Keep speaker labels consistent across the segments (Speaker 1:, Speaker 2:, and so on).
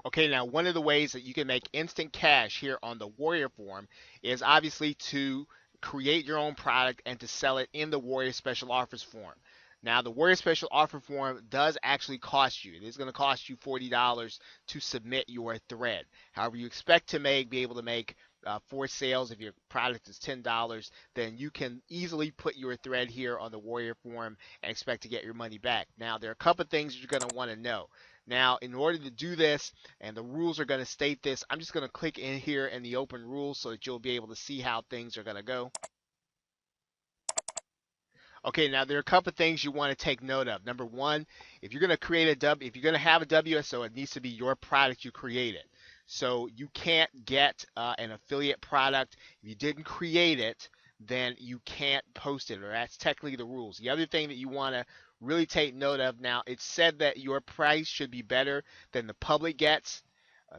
Speaker 1: Okay, now one of the ways that you can make instant cash here on the Warrior form is obviously to create your own product and to sell it in the Warrior Special Offers form. Now, the Warrior Special Offer form does actually cost you. It is going to cost you $40 to submit your thread. However, you expect to be able to make for sales. If your product is $10, then you can easily put your thread here on the Warrior form and expect to get your money back. Now, there are a couple of things you're going to want to know. Now, in order to do this, and the rules are going to state this, I'm just going to click in here in the open rules so that you'll be able to see how things are going to go. Okay, now there are a couple of things you want to take note of. Number one, if you're going to if you're going to have a WSO, it needs to be your product you created. So you can't get an affiliate product if you didn't create it. Then you can't post it, or that's technically the rules. The other thing that you want to really take note of now, it's said that your price should be better than the public gets.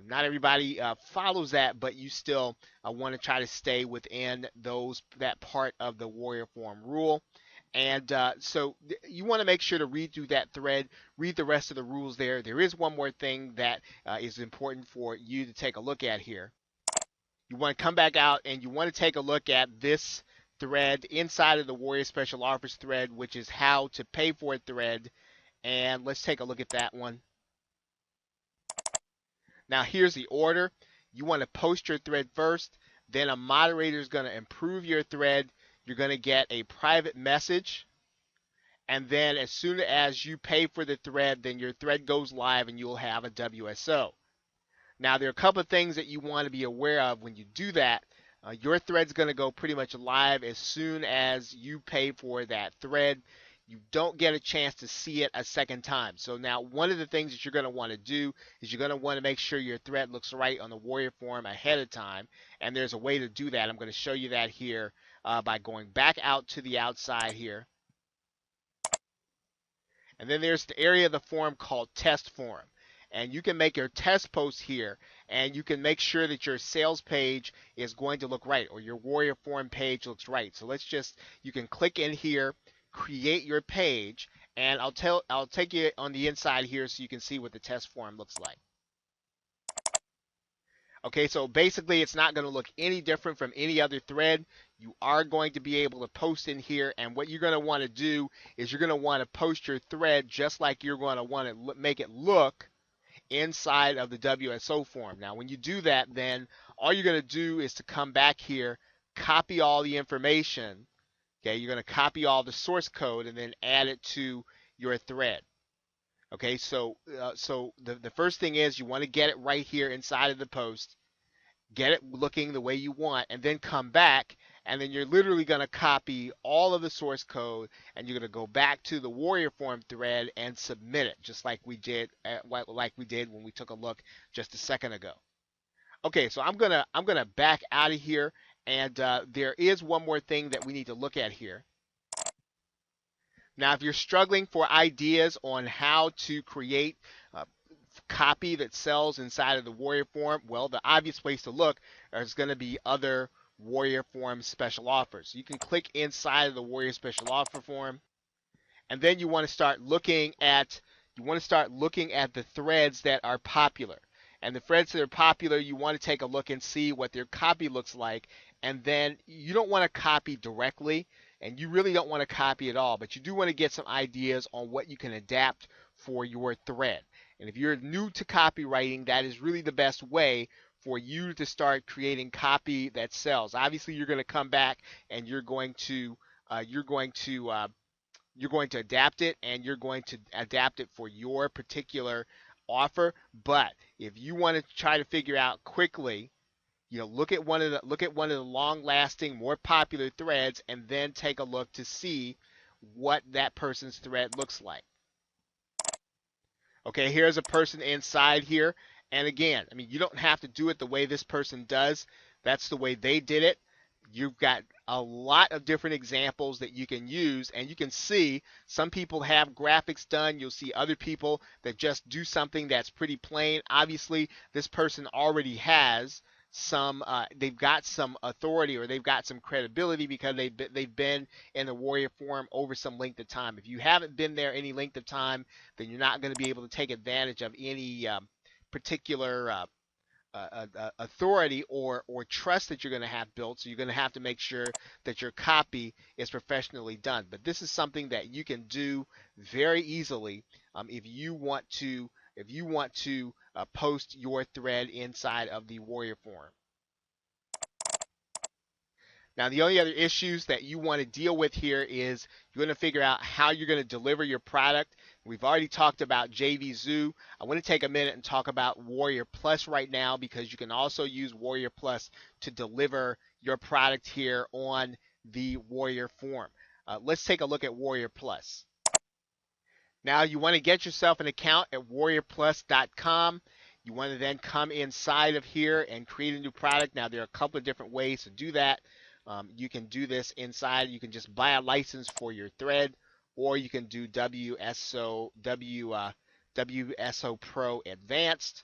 Speaker 1: Not everybody follows that, but you still want to try to stay within that part of the Warrior Form rule. And so you want to make sure to read through that thread, read the rest of the rules there. There is one more thing that is important for you to take a look at here. You want to come back out and you want to take a look at this thread inside of the Warrior Special Offers thread, which is how to pay for a thread. And let's take a look at that one. Now here's the order. You want to post your thread first, then a moderator is going to improve your thread. You're going to get a private message, and then as soon as you pay for the thread, then your thread goes live and you'll have a WSO. Now there are a couple of things that you want to be aware of when you do that. Your thread's going to go pretty much live as soon as you pay for that thread. You don't get a chance to see it a second time. So now one of the things that you're going to want to do is you're going to want to make sure your thread looks right on the Warrior form ahead of time. And there's a way to do that. I'm going to show you that here by going back out to the outside here. And then there's the area of the form called test form. And you can make your test post here, and you can make sure that your sales page is going to look right, or your Warrior form page looks right. So you can click in here, create your page, and I'll take you on the inside here so you can see what the test form looks like. Okay, so basically it's not going to look any different from any other thread. You are going to be able to post in here, and what you're going to want to do is you're going to want to post your thread just like you're going to want to make it look inside of the WSO form. Now when you do that, then all you're going to do is to come back here, copy all the information. Okay, you're going to copy all the source code and then add it to your thread. Okay, so the first thing is you want to get it right here inside of the post, get it looking the way you want, and then come back, and then you're literally going to copy all of the source code, and you're going to go back to the Warrior form thread and submit it, just like we did when we took a look just a second ago. Okay, so I'm gonna back out of here, and there is one more thing that we need to look at here. Now, if you're struggling for ideas on how to create copy that sells inside of the Warrior form, well, the obvious place to look is going to be other Warrior form special offers. You can click inside of the Warrior special offer form, and then you want to start looking at the threads that are popular. And the threads that are popular, you want to take a look and see what their copy looks like. And then you don't want to copy directly, and you really don't want to copy at all, but you do want to get some ideas on what you can adapt for your thread. And if you're new to copywriting, that is really the best way for you to start creating copy that sells. Obviously, you're going to come back and you're going to adapt it, and you're going to adapt it for your particular offer. But if you want to try to figure out quickly, look at one of the long-lasting, more popular threads, and then take a look to see what that person's thread looks like. Okay, here's a person inside here, and again, I mean, you don't have to do it the way this person does. That's the way they did it. You've got a lot of different examples that you can use, and you can see some people have graphics done. You'll see other people that just do something that's pretty plain. Obviously, this person already has they've got some authority, or they've got some credibility because they've been in the Warrior form over some length of time. If you haven't been there any length of time, then you're not going to be able to take advantage of any particular authority or trust that you're going to have built. So you're going to have to make sure that your copy is professionally done. But this is something that you can do very easily if you want to post your thread inside of the Warrior Forum. Now, the only other issues that you want to deal with here is you're going to figure out how you're going to deliver your product. We've already talked about JVZoo. I want to take a minute and talk about Warrior Plus right now because you can also use Warrior Plus to deliver your product here on the Warrior Forum. Let's take a look at Warrior Plus. Now, you want to get yourself an account at warriorplus.com. You want to then come inside of here and create a new product. Now, there are a couple of different ways to do that. You can do this inside. You can just buy a license for your thread, or you can do WSO Pro Advanced.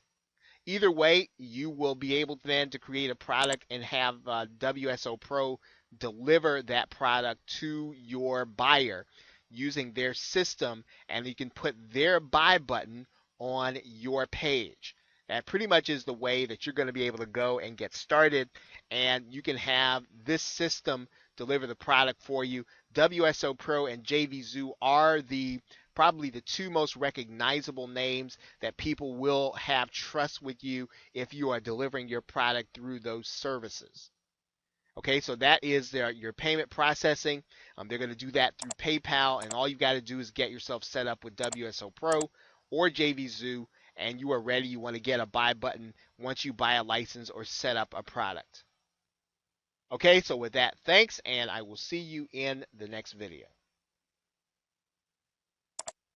Speaker 1: Either way, you will be able then to create a product and have WSO Pro deliver that product to your buyer using their system, and you can put their buy button on your page. That pretty much is the way that you're going to be able to go and get started, and you can have this system deliver the product for you. WSO Pro and JVZoo are probably the two most recognizable names that people will have trust with you if you are delivering your product through those services. Okay, so that is your payment processing. They're going to do that through PayPal, and all you've got to do is get yourself set up with WSO Pro or JVZoo, and you are ready. You want to get a buy button once you buy a license or set up a product. Okay, so with that, thanks, and I will see you in the next video.